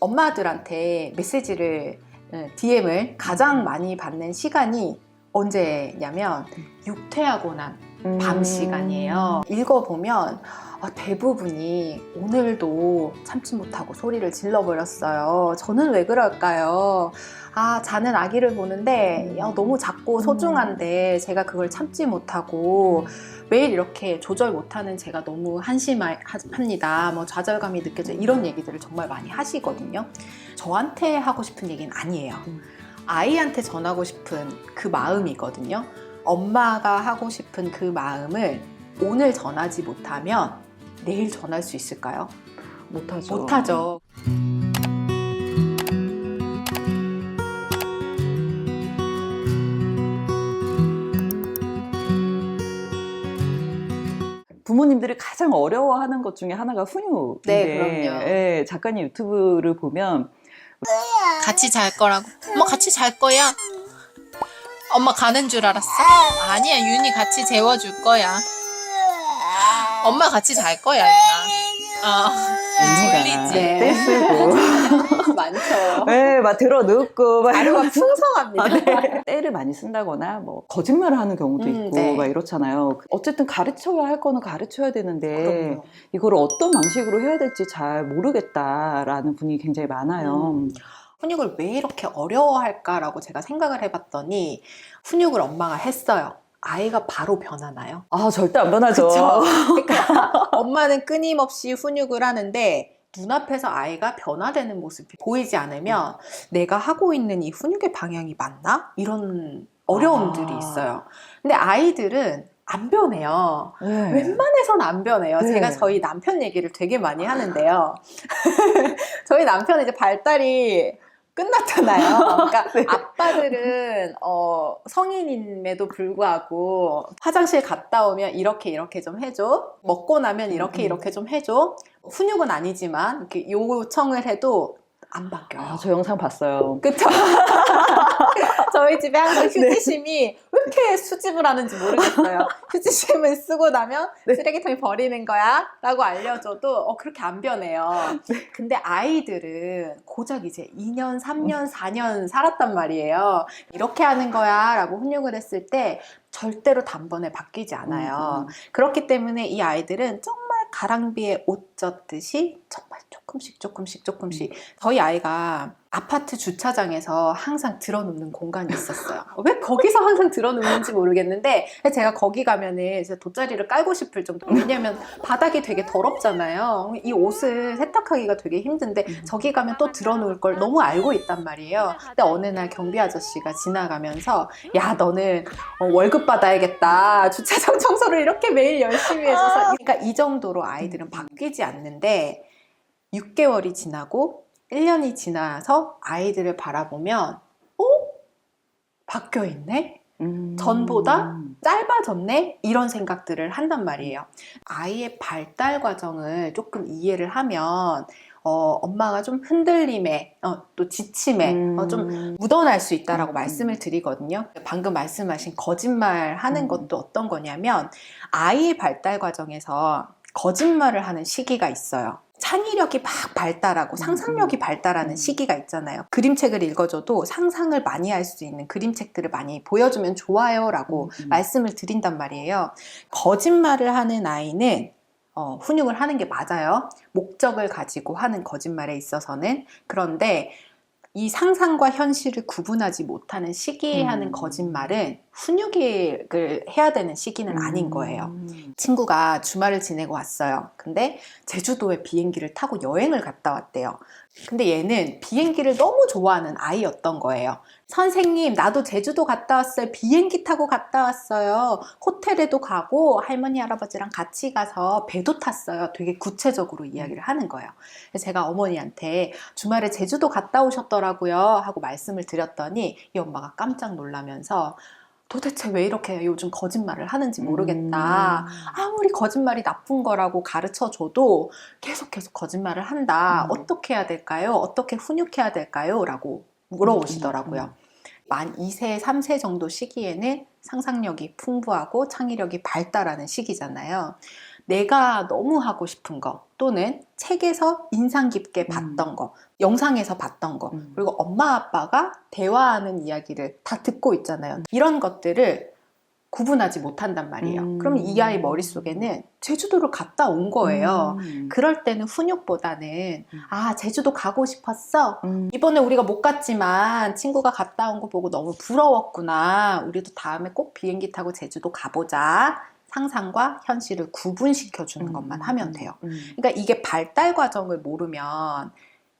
엄마들한테 메시지를 DM을 가장 많이 받는 시간이 언제냐면 육퇴하고 난 밤 시간이에요. 읽어보면 대부분이 오늘도 참지 못하고 소리를 질러버렸어요. 저는 왜 그럴까요? 자는 아기를 보는데 너무 작고 소중한데 제가 그걸 참지 못하고 매일 이렇게 조절 못하는 제가 너무 한심합니다. 뭐 좌절감이 느껴져, 이런 얘기들을 정말 많이 하시거든요. 저한테 하고 싶은 얘기는 아니에요. 아이한테 전하고 싶은 그 마음이거든요. 엄마가 하고 싶은 그 마음을 오늘 전하지 못하면 내일 전할 수 있을까요? 못하죠. 못하죠. 부모님들이 가장 어려워하는 것 중에 하나가 훈육인데, 네, 그럼요. 예, 작가님 유튜브를 보면 같이 잘 거라고. 엄마 같이 잘 거야. 엄마 가는 줄 알았어? 아니야, 윤이 같이 재워줄 거야. 엄마 같이 잘 거야, 윤아. 언니가 졸리지? 네. 떼쓰고 많죠. 네, 막 들어 눕고 막 자료가 풍성합니다. 네. 때를 많이 쓴다거나 뭐 거짓말을 하는 경우도 있고 네. 막 이렇잖아요. 어쨌든 가르쳐야 할 거는 가르쳐야 되는데 그럼요. 이걸 어떤 방식으로 해야 될지 잘 모르겠다라는 분이 굉장히 많아요. 훈육을 왜 이렇게 어려워할까라고 제가 생각을 해봤더니, 훈육을 엄마가 했어요. 아이가 바로 변하나요? 절대 안 변하죠. 그쵸? 그러니까 엄마는 끊임없이 훈육을 하는데 눈앞에서 아이가 변화되는 모습이 보이지 않으면 내가 하고 있는 이 훈육의 방향이 맞나? 이런 어려움들이 있어요. 근데 아이들은 안 변해요. 네. 웬만해선 안 변해요. 네. 제가 저희 남편 얘기를 되게 많이 하는데요. 저희 남편은 이제 발달이 끝났잖아요. 그러니까 네. 아빠들은 성인임에도 불구하고 화장실 갔다 오면 이렇게 좀 해줘. 먹고 나면 이렇게 좀 해줘. 훈육은 아니지만 이렇게 요청을 해도 안 바뀌어요. 저 영상 봤어요. 그쵸? 저희 집에 항상 휴지심이 왜 이렇게 수집을 하는지 모르겠어요. 휴지심을 쓰고 나면 쓰레기통에 버리는 거야 라고 알려줘도 그렇게 안 변해요. 근데 아이들은 고작 이제 2년, 3년, 4년 살았단 말이에요. 이렇게 하는 거야 라고 훈육을 했을 때 절대로 단번에 바뀌지 않아요. 그렇기 때문에 이 아이들은 정말 가랑비에 옷 젖듯이 정말 조금씩 저희 아이가 아파트 주차장에서 항상 들어눕는 공간이 있었어요. 왜 거기서 항상 들어눕는지 모르겠는데 제가 거기 가면은 진짜 돗자리를 깔고 싶을 정도. 왜냐면 바닥이 되게 더럽잖아요. 이 옷을 세탁하기가 되게 힘든데 저기 가면 또 들어놓을 걸 너무 알고 있단 말이에요. 근데 어느 날 경비 아저씨가 지나가면서 야, 너는 월급 받아야겠다. 주차장 청소를 이렇게 매일 열심히 해줘서. 그러니까 이 정도로 아이들은 바뀌지 않는데 6개월이 지나고 1년이 지나서 아이들을 바라보면 바뀌어 있네? 전보다 짧아졌네? 이런 생각들을 한단 말이에요. 아이의 발달 과정을 조금 이해를 하면 엄마가 좀 흔들림에 또 지침에 좀 묻어날 수 있다라고 말씀을 드리거든요. 방금 말씀하신 거짓말 하는 것도 어떤 거냐면 아이의 발달 과정에서 거짓말을 하는 시기가 있어요. 창의력이 막 발달하고 상상력이 발달하는 시기가 있잖아요. 그림책을 읽어줘도 상상을 많이 할 수 있는 그림책들을 많이 보여주면 좋아요 라고 말씀을 드린단 말이에요. 거짓말을 하는 아이는 훈육을 하는 게 맞아요. 목적을 가지고 하는 거짓말에 있어서는. 그런데 이 상상과 현실을 구분하지 못하는 시기에 하는 거짓말은 훈육을 해야 되는 시기는 아닌 거예요. 친구가 주말을 지내고 왔어요. 근데 제주도에 비행기를 타고 여행을 갔다 왔대요. 근데 얘는 비행기를 너무 좋아하는 아이였던 거예요. 선생님, 나도 제주도 갔다 왔어요. 비행기 타고 갔다 왔어요. 호텔에도 가고 할머니, 할아버지랑 같이 가서 배도 탔어요. 되게 구체적으로 이야기를 하는 거예요. 그래서 제가 어머니한테 주말에 제주도 갔다 오셨더라고요 하고 말씀을 드렸더니 이 엄마가 깜짝 놀라면서 도대체 왜 이렇게 요즘 거짓말을 하는지 모르겠다. 아무리 거짓말이 나쁜 거라고 가르쳐줘도 계속 거짓말을 한다. 어떻게 해야 될까요? 어떻게 훈육해야 될까요? 라고 물어보시더라고요. 만 2세, 3세 정도 시기에는 상상력이 풍부하고 창의력이 발달하는 시기잖아요. 내가 너무 하고 싶은 거 또는 책에서 인상 깊게 봤던 거, 영상에서 봤던 거, 그리고 엄마 아빠가 대화하는 이야기를 다 듣고 있잖아요. 이런 것들을 구분하지 못한단 말이에요. 그럼 이 아이 머릿속에는 제주도를 갔다 온 거예요. 그럴 때는 훈육보다는 아, 제주도 가고 싶었어. 이번에 우리가 못 갔지만 친구가 갔다 온 거 보고 너무 부러웠구나. 우리도 다음에 꼭 비행기 타고 제주도 가보자. 상상과 현실을 구분시켜 주는 것만 하면 돼요. 그러니까 이게 발달 과정을 모르면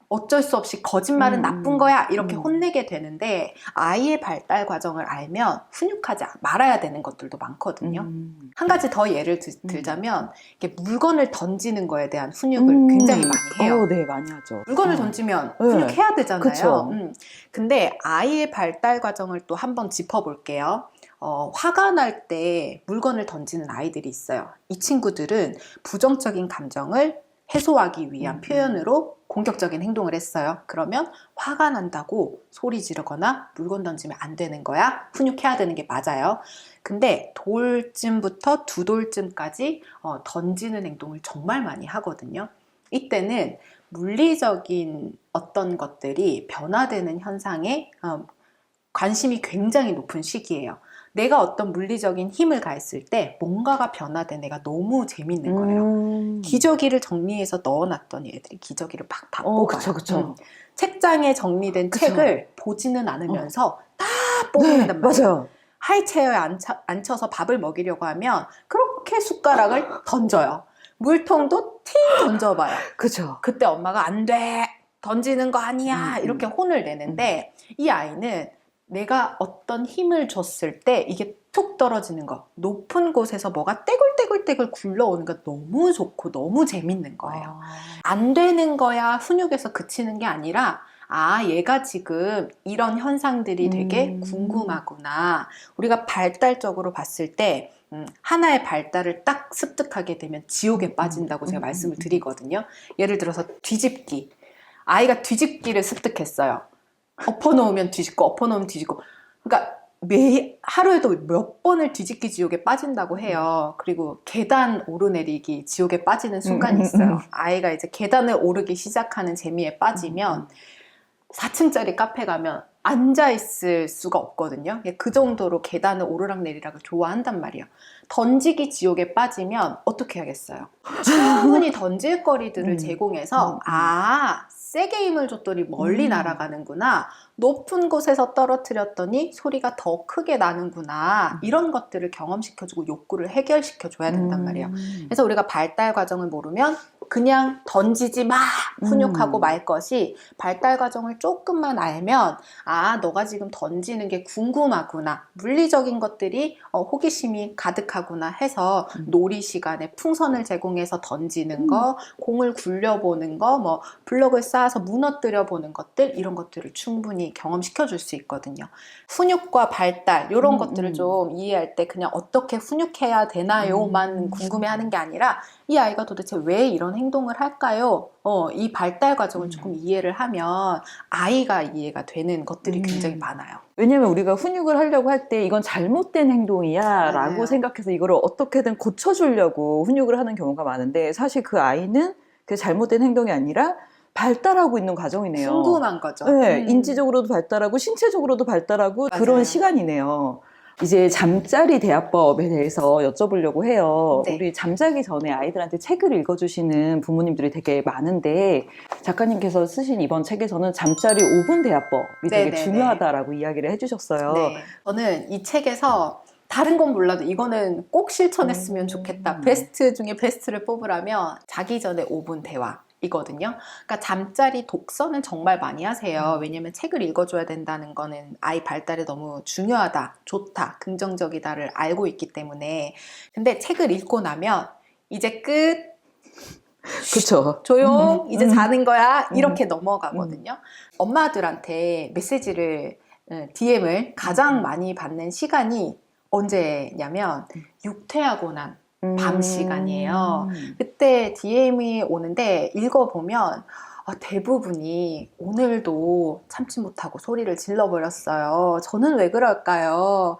어쩔 수 없이 거짓말은 나쁜 거야 이렇게 혼내게 되는데, 아이의 발달 과정을 알면 훈육하지 말아야 되는 것들도 많거든요. 한 가지 더 예를 들자면 이렇게 물건을 던지는 거에 대한 훈육을 굉장히 많이 해요. 네, 많이 하죠. 물건을 던지면 네. 훈육해야 되잖아요. 그쵸. 근데 아이의 발달 과정을 또 한번 짚어볼게요. 화가 날 때 물건을 던지는 아이들이 있어요. 이 친구들은 부정적인 감정을 해소하기 위한 표현으로 공격적인 행동을 했어요. 그러면 화가 난다고 소리 지르거나 물건 던지면 안 되는 거야. 훈육해야 되는 게 맞아요. 근데 돌쯤부터 두 돌쯤까지 던지는 행동을 정말 많이 하거든요. 이때는 물리적인 어떤 것들이 변화되는 현상에 관심이 굉장히 높은 시기예요. 내가 어떤 물리적인 힘을 가했을 때 뭔가가 변화된 애가 너무 재밌는 거예요. 기저귀를 정리해서 넣어놨더니 애들이 기저귀를 팍팍 뽑아요. 그쵸. 책장에 정리된 그쵸. 책을 보지는 않으면서 다 뽑는단 말이에요. 맞아요. 하이체어에 앉혀서 밥을 먹이려고 하면 그렇게 숟가락을 던져요. 물통도 팅 던져봐요. 그쵸. 그때 엄마가 안 돼, 던지는 거 아니야 이렇게 혼을 내는데, 이 아이는 내가 어떤 힘을 줬을 때 이게 툭 떨어지는 거, 높은 곳에서 뭐가 떼굴떼굴떼굴 굴러오는 거 너무 좋고 너무 재밌는 거예요. 안 되는 거야 훈육에서 그치는 게 아니라, 아, 얘가 지금 이런 현상들이 되게 궁금하구나. 우리가 발달적으로 봤을 때 하나의 발달을 딱 습득하게 되면 지옥에 빠진다고 제가 말씀을 드리거든요. 예를 들어서 뒤집기. 아이가 뒤집기를 습득했어요. 엎어놓으면 뒤집고 엎어놓으면 뒤집고. 그러니까 하루에도 몇 번을 뒤집기 지옥에 빠진다고 해요. 그리고 계단 오르내리기 지옥에 빠지는 순간이 있어요. 아이가 이제 계단을 오르기 시작하는 재미에 빠지면 4층짜리 카페 가면 앉아있을 수가 없거든요. 그 정도로 계단을 오르락내리락을 좋아한단 말이에요. 던지기 지옥에 빠지면 어떻게 하겠어요? 충분히 던질 거리들을 제공해서 아, 세게 힘을 줬더니 멀리 날아가는구나, 높은 곳에서 떨어뜨렸더니 소리가 더 크게 나는구나, 이런 것들을 경험시켜주고 욕구를 해결시켜줘야 된단 말이에요. 그래서 우리가 발달 과정을 모르면 그냥 던지지 마 훈육하고 말 것이, 발달 과정을 조금만 알면 아, 너가 지금 던지는 게 궁금하구나, 물리적인 것들이 호기심이 가득하구나 해서 놀이 시간에 풍선을 제공해서 던지는 거, 공을 굴려보는 거, 뭐 블럭을 쌓아서 무너뜨려 보는 것들, 이런 것들을 충분히 경험시켜 줄 수 있거든요. 훈육과 발달 이런 것들을 좀 이해할 때 그냥 어떻게 훈육해야 되나요만 궁금해하는 게 아니라, 이 아이가 도대체 왜 이런 행동을 할까요? 이 발달 과정을 조금 이해를 하면 아이가 이해가 되는 것들이 굉장히 많아요. 왜냐면 우리가 훈육을 하려고 할 때 이건 잘못된 행동이야 라고 맞아요. 생각해서 이거를 어떻게든 고쳐주려고 훈육을 하는 경우가 많은데, 사실 그 아이는 그 잘못된 행동이 아니라 발달하고 있는 과정이네요. 궁금한 거죠. 네, 인지적으로도 발달하고 신체적으로도 발달하고 맞아요. 그런 시간이네요. 이제 잠자리 대화법에 대해서 여쭤보려고 해요. 네. 우리 잠자기 전에 아이들한테 책을 읽어주시는 부모님들이 되게 많은데, 작가님께서 쓰신 이번 책에서는 잠자리 5분 대화법이 되게 네네네. 중요하다라고 이야기를 해주셨어요. 네. 저는 이 책에서 다른 건 몰라도 이거는 꼭 실천했으면 좋겠다, 베스트 중에 베스트를 뽑으라면 자기 전에 5분 대화이거든요. 그러니까 잠자리 독서는 정말 많이 하세요. 왜냐면 책을 읽어줘야 된다는 거는 아이 발달에 너무 중요하다, 좋다, 긍정적이다를 알고 있기 때문에. 근데 책을 읽고 나면 이제 끝, 그쵸. 조용, 이제 자는 거야, 이렇게 넘어가거든요. 엄마들한테 메시지를, DM을 가장 많이 받는 시간이 언제냐면 육퇴하고 난 밤 시간이에요. 그때 DM이 오는데 읽어보면 대부분이 오늘도 참지 못하고 소리를 질러버렸어요. 저는 왜 그럴까요?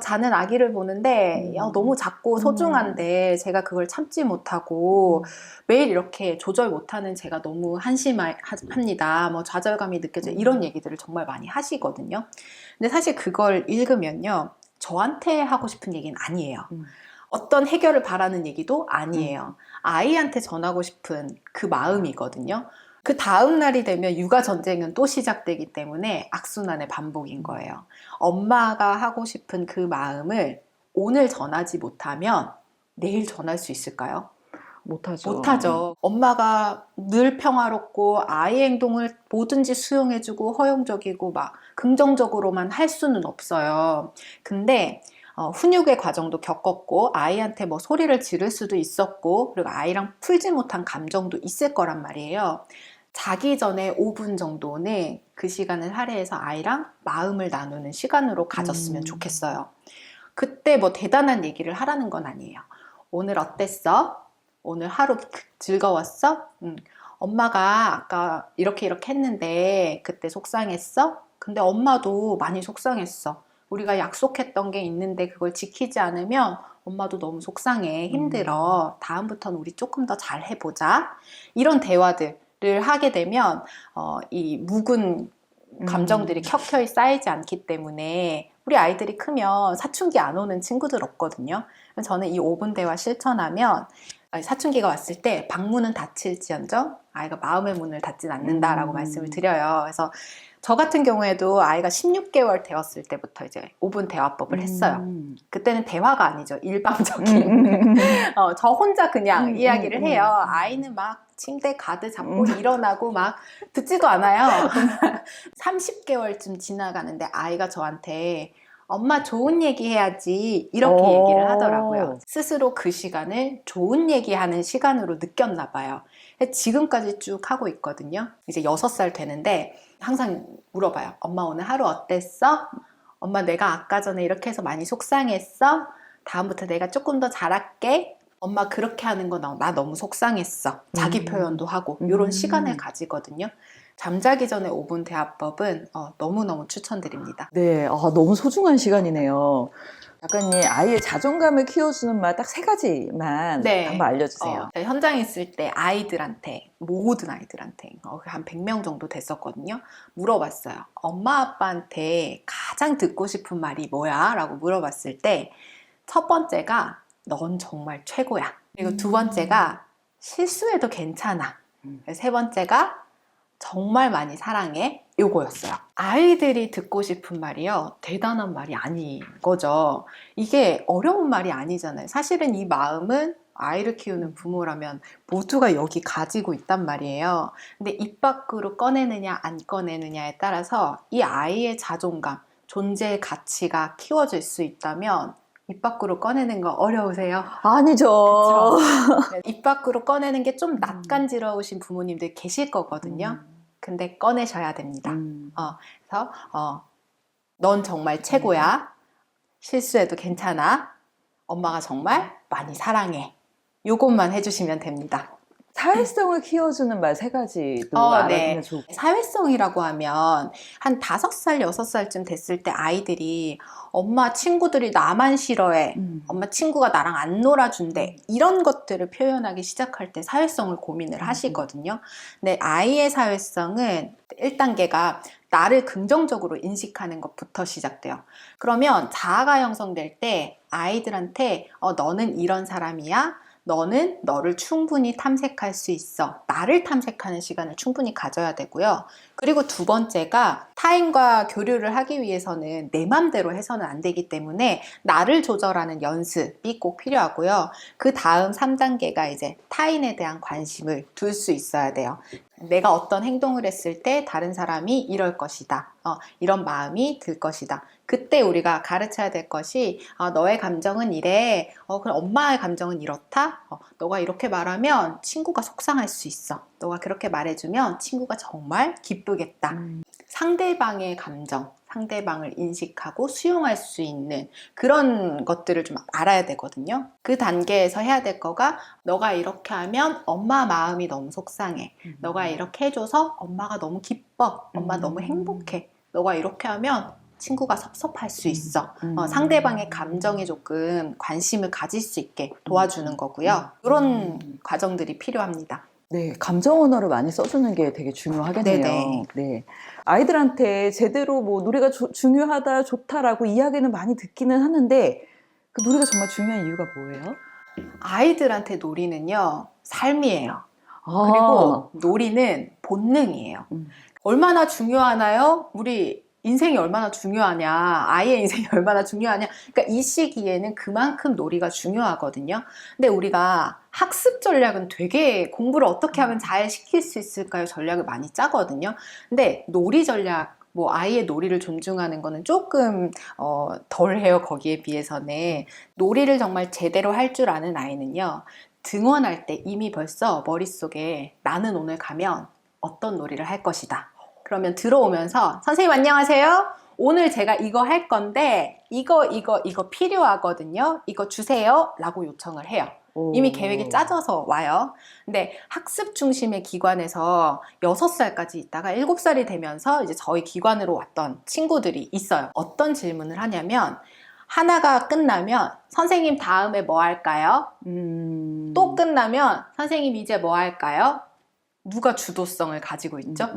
자는 아기를 보는데 너무 작고 소중한데 제가 그걸 참지 못하고 매일 이렇게 조절 못하는 제가 너무 한심합니다. 뭐 좌절감이 느껴져 이런 얘기들을 정말 많이 하시거든요. 근데 사실 그걸 읽으면요. 저한테 하고 싶은 얘기는 아니에요. 어떤 해결을 바라는 얘기도 아니에요. 아이한테 전하고 싶은 그 마음이거든요. 그 다음 날이 되면 육아 전쟁은 또 시작되기 때문에 악순환의 반복인 거예요. 엄마가 하고 싶은 그 마음을 오늘 전하지 못하면 내일 전할 수 있을까요? 못하죠. 못하죠. 엄마가 늘 평화롭고 아이 행동을 뭐든지 수용해주고 허용적이고 막 긍정적으로만 할 수는 없어요. 근데 훈육의 과정도 겪었고 아이한테 뭐 소리를 지를 수도 있었고 그리고 아이랑 풀지 못한 감정도 있을 거란 말이에요. 자기 전에 5분 정도는 그 시간을 할애해서 아이랑 마음을 나누는 시간으로 가졌으면 좋겠어요. 그때 뭐 대단한 얘기를 하라는 건 아니에요. 오늘 어땠어? 오늘 하루 즐거웠어? 엄마가 아까 이렇게 했는데 그때 속상했어? 근데 엄마도 많이 속상했어. 우리가 약속했던 게 있는데 그걸 지키지 않으면 엄마도 너무 속상해, 힘들어. 다음부터는 우리 조금 더 잘 해보자. 이런 대화들을 하게 되면 이 묵은 감정들이 켜켜이 쌓이지 않기 때문에 우리 아이들이 크면 사춘기 안 오는 친구들 없거든요. 저는 이 5분 대화 실천하면 사춘기가 왔을 때 방문은 닫힐지언정 아이가 마음의 문을 닫진 않는다라고 말씀을 드려요. 그래서 저 같은 경우에도 아이가 16개월 되었을 때부터 이제 5분 대화법을 했어요. 그때는 대화가 아니죠. 일방적인. 저 혼자 그냥 이야기를 해요. 아이는 막 침대 가드 잡고 일어나고 막 듣지도 않아요. 30개월쯤 지나가는데 아이가 저한테 엄마 좋은 얘기 해야지 이렇게 얘기를 하더라고요. 스스로 그 시간을 좋은 얘기하는 시간으로 느꼈나 봐요. 지금까지 쭉 하고 있거든요. 이제 6살 되는데 항상 물어봐요. 엄마 오늘 하루 어땠어? 엄마 내가 아까 전에 이렇게 해서 많이 속상했어? 다음부터 내가 조금 더 잘할게. 엄마 그렇게 하는 거 나 너무 속상했어. 자기 표현도 하고 이런 시간을 가지거든요. 잠자기 전에 5분 대화법은 너무너무 추천드립니다. 네, 너무 소중한 시간이네요. 작가님, 아이의 자존감을 키워주는 말 딱 3가지만 한번 알려주세요. 제가 현장에 있을 때 아이들한테, 모든 아이들한테 한 100명 정도 됐었거든요. 물어봤어요. 엄마 아빠한테 가장 듣고 싶은 말이 뭐야? 라고 물어봤을 때 첫 번째가 넌 정말 최고야. 그리고 두 번째가 실수해도 괜찮아. 세 번째가 정말 많이 사랑해. 요거였어요. 아이들이 듣고 싶은 말이요. 대단한 말이 아닌 거죠. 이게 어려운 말이 아니잖아요. 사실은 이 마음은 아이를 키우는 부모라면 모두가 여기 가지고 있단 말이에요. 근데 입 밖으로 꺼내느냐 안 꺼내느냐에 따라서 이 아이의 자존감, 존재의 가치가 키워질 수 있다면 입 밖으로 꺼내는 거 어려우세요? 아니죠. 입 밖으로 꺼내는 게 좀 낯간지러우신 부모님들 계실 거거든요. 근데 꺼내셔야 됩니다. 그래서 넌 정말 최고야. 실수해도 괜찮아. 엄마가 정말 많이 사랑해. 요것만 해주시면 됩니다. 사회성을 키워주는 말 3가지도 알아두면 좋고. 사회성이라고 하면 한 5살, 6살쯤 됐을 때 아이들이 엄마 친구들이 나만 싫어해. 엄마 친구가 나랑 안 놀아준대. 이런 것들을 표현하기 시작할 때 사회성을 고민을 하시거든요. 근데 아이의 사회성은 1단계가 나를 긍정적으로 인식하는 것부터 시작돼요. 그러면 자아가 형성될 때 아이들한테 너는 이런 사람이야. 너는 너를 충분히 탐색할 수 있어. 나를 탐색하는 시간을 충분히 가져야 되고요. 그리고 두 번째가 타인과 교류를 하기 위해서는 내 맘대로 해서는 안 되기 때문에 나를 조절하는 연습이 꼭 필요하고요. 그 다음 3단계가 이제 타인에 대한 관심을 둘 수 있어야 돼요. 내가 어떤 행동을 했을 때 다른 사람이 이럴 것이다. 이런 마음이 들 것이다. 그때 우리가 가르쳐야 될 것이 너의 감정은 이래. 그럼 엄마의 감정은 이렇다. 너가 이렇게 말하면 친구가 속상할 수 있어. 너가 그렇게 말해주면 친구가 정말 기쁘겠다. 상대방의 감정, 상대방을 인식하고 수용할 수 있는 그런 것들을 좀 알아야 되거든요. 그 단계에서 해야 될 거가 너가 이렇게 하면 엄마 마음이 너무 속상해. 너가 이렇게 해줘서 엄마가 너무 기뻐. 엄마 너무 행복해. 너가 이렇게 하면 친구가 섭섭할 수 있어. 상대방의 감정에 조금 관심을 가질 수 있게 도와주는 거고요. 이런 과정들이 필요합니다. 네, 감정 언어를 많이 써주는 게 되게 중요하겠네요. 네네. 네. 아이들한테 제대로 뭐 놀이가 중요하다, 좋다라고 이야기는 많이 듣기는 하는데 그 놀이가 정말 중요한 이유가 뭐예요? 아이들한테 놀이는요, 삶이에요. 아, 그리고 놀이는 본능이에요. 얼마나 중요하나요? 우리 인생이 얼마나 중요하냐, 아이의 인생이 얼마나 중요하냐. 그러니까 이 시기에는 그만큼 놀이가 중요하거든요. 근데 우리가 학습 전략은 되게 공부를 어떻게 하면 잘 시킬 수 있을까요? 전략을 많이 짜거든요. 근데 놀이 전략, 뭐 아이의 놀이를 존중하는 거는 조금 덜해요. 거기에 비해서는. 놀이를 정말 제대로 할 줄 아는 아이는요, 등원할 때 이미 벌써 머릿속에 나는 오늘 가면 어떤 놀이를 할 것이다. 그러면 들어오면서 선생님 안녕하세요. 오늘 제가 이거 할 건데 이거 필요하거든요. 이거 주세요. 라고 요청을 해요. 이미 계획이 짜져서 와요. 근데 학습 중심의 기관에서 6살까지 있다가 7살이 되면서 이제 저희 기관으로 왔던 친구들이 있어요. 어떤 질문을 하냐면 하나가 끝나면 선생님 다음에 뭐 할까요? 또 끝나면 선생님 이제 뭐 할까요? 누가 주도성을 가지고 있죠?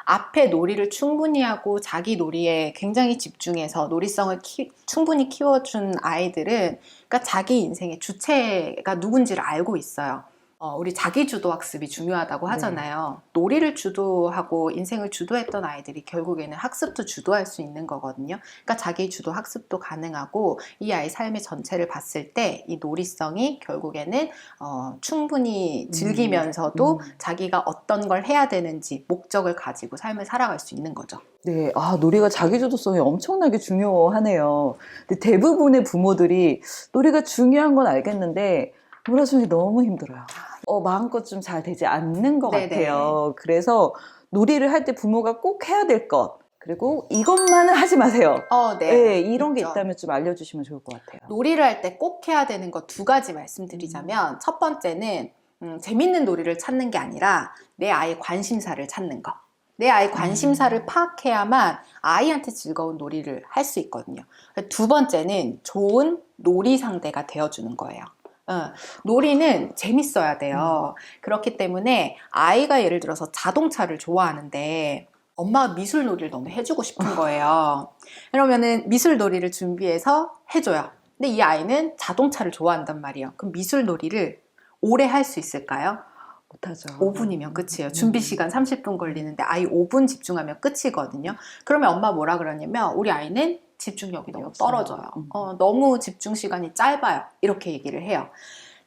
앞에 놀이를 충분히 하고 자기 놀이에 굉장히 집중해서 놀이성을 충분히 키워준 아이들은 그러니까 자기 인생의 주체가 누군지를 알고 있어요. 우리 자기주도 학습이 중요하다고 하잖아요. 네. 놀이를 주도하고 인생을 주도했던 아이들이 결국에는 학습도 주도할 수 있는 거거든요. 그러니까 자기주도 학습도 가능하고 이 아이 삶의 전체를 봤을 때 이 놀이성이 결국에는 충분히 즐기면서도 자기가 어떤 걸 해야 되는지 목적을 가지고 삶을 살아갈 수 있는 거죠. 네, 놀이가 자기주도성이 엄청나게 중요하네요. 근데 대부분의 부모들이 놀이가 중요한 건 알겠는데 놀아주는 게 너무 힘들어요. 마음껏 좀 잘 되지 않는 것 네네. 같아요. 그래서 놀이를 할 때 부모가 꼭 해야 될 것, 그리고 이것만은 하지 마세요. 네, 이런 게 있다면 좀 알려주시면 좋을 것 같아요. 놀이를 할 때 꼭 해야 되는 거 2가지 말씀드리자면 첫 번째는 재밌는 놀이를 찾는 게 아니라 내 아이의 관심사를 찾는 거. 내 아이 관심사를 파악해야만 아이한테 즐거운 놀이를 할 수 있거든요. 2번째는 좋은 놀이 상대가 되어주는 거예요. 놀이는 재밌어야 돼요. 그렇기 때문에 아이가 예를 들어서 자동차를 좋아하는데 엄마가 미술 놀이를 너무 해주고 싶은 거예요. 그러면은 미술 놀이를 준비해서 해줘요. 근데 이 아이는 자동차를 좋아한단 말이에요. 그럼 미술 놀이를 오래 할 수 있을까요? 못하죠. 5분이면 끝이에요. 준비 시간 30분 걸리는데 아이 5분 집중하면 끝이거든요. 그러면 엄마 뭐라 그러냐면 우리 아이는 집중력이 너무 떨어져요. 너무 집중 시간이 짧아요. 이렇게 얘기를 해요.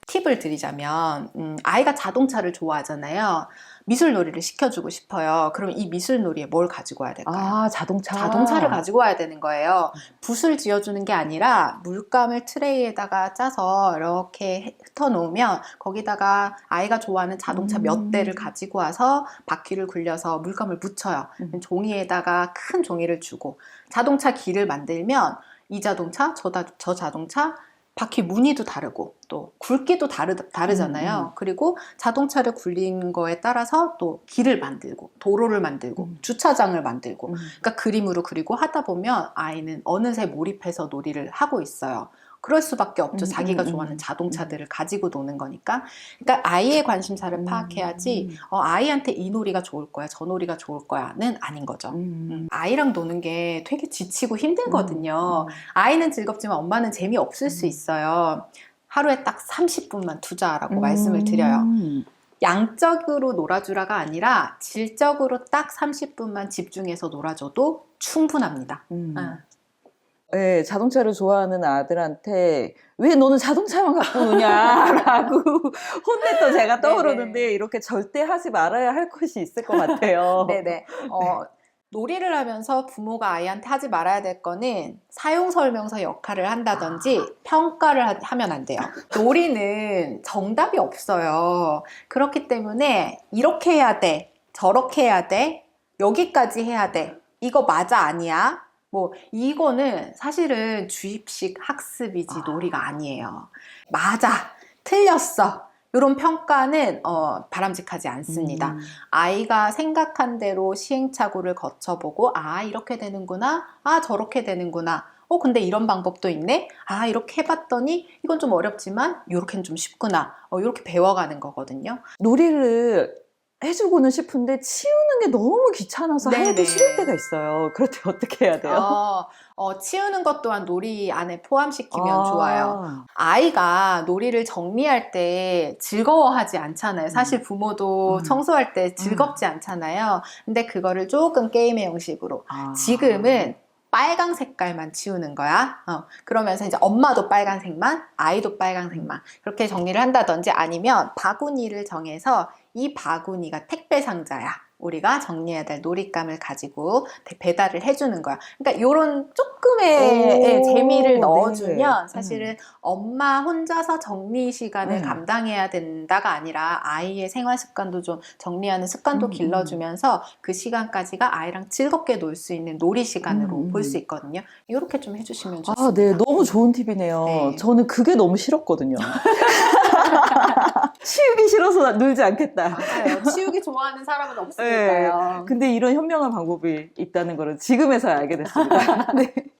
팁을 드리자면 아이가 자동차를 좋아하잖아요. 미술 놀이를 시켜주고 싶어요. 그럼 이 미술 놀이에 뭘 가지고 와야 될까요? 자동차를 가지고 와야 되는 거예요. 붓을 지어주는 게 아니라 물감을 트레이에다가 짜서 이렇게 흩어놓으면 거기다가 아이가 좋아하는 자동차 몇 대를 가지고 와서 바퀴를 굴려서 물감을 묻혀요. 종이에다가 큰 종이를 주고 자동차 길을 만들면 이 자동차, 저 자동차 바퀴 무늬도 다르고 또 굵기도 다르잖아요. 그리고 자동차를 굴린 거에 따라서 또 길을 만들고 도로를 만들고 주차장을 만들고 그러니까 그림으로 그리고 하다 보면 아이는 어느새 몰입해서 놀이를 하고 있어요. 그럴 수밖에 없죠. 자기가 좋아하는 자동차들을 가지고 노는 거니까. 그러니까 아이의 관심사를 파악해야지 아이한테 이 놀이가 좋을 거야, 저 놀이가 좋을 거야는 아닌 거죠. 아이랑 노는 게 되게 지치고 힘들거든요. 아이는 즐겁지만 엄마는 재미없을 수 있어요. 하루에 딱 30분만 두자라고 말씀을 드려요. 양적으로 놀아주라가 아니라 질적으로 딱 30분만 집중해서 놀아줘도 충분합니다. 네, 자동차를 좋아하는 아들한테 왜 너는 자동차만 갖고 노냐라고 혼냈던 제가 떠오르는데 네네. 이렇게 절대 하지 말아야 할 것이 있을 것 같아요. 네네. 놀이를 하면서 부모가 아이한테 하지 말아야 될 거는 사용설명서 역할을 한다든지 평가를 하면 안 돼요. 놀이는 정답이 없어요. 그렇기 때문에 이렇게 해야 돼, 저렇게 해야 돼, 여기까지 해야 돼, 이거 맞아 아니야, 뭐 이거는 사실은 주입식 학습이지 놀이가 아니에요. 맞아, 틀렸어. 이런 평가는 바람직하지 않습니다. 아이가 생각한 대로 시행착오를 거쳐보고 아 이렇게 되는구나, 아 저렇게 되는구나, 근데 이런 방법도 있네, 아 이렇게 해봤더니 이건 좀 어렵지만 이렇게는 좀 쉽구나, 이렇게 배워가는 거거든요. 놀이를 해주고는 싶은데 치우는 게 너무 귀찮아서 네네. 하기 싫을 때가 있어요. 그럴 때 어떻게 해야 돼요? 치우는 것 또한 놀이 안에 포함시키면 아. 좋아요. 아이가 놀이를 정리할 때 즐거워하지 않잖아요. 사실 부모도 청소할 때 즐겁지 않잖아요. 근데 그거를 조금 게임의 형식으로 아. 지금은 빨강 색깔만 치우는 거야. 그러면서 이제 엄마도 빨간색만, 아이도 빨간색만 그렇게 정리를 한다든지, 아니면 바구니를 정해서 이 바구니가 택배 상자야. 우리가 정리해야 될 놀잇감을 가지고 배달을 해주는 거야. 그러니까 이런 조금의 재미를 넣어주면 네. 사실은 엄마 혼자서 정리 시간을 감당해야 된다가 아니라 아이의 생활 습관도 좀 정리하는 습관도 길러주면서 그 시간까지가 아이랑 즐겁게 놀 수 있는 놀이 시간으로 볼 수 있거든요. 이렇게 좀 해주시면 좋습니다. 아, 네. 너무 좋은 팁이네요. 네. 저는 그게 너무 싫었거든요. 치우기 싫어서 놀지 않겠다. 맞아요. 치우기 좋아하는 사람은 없으니까요. 근데 이런 현명한 방법이 있다는 거를 지금에서야 알게 됐습니다. 네.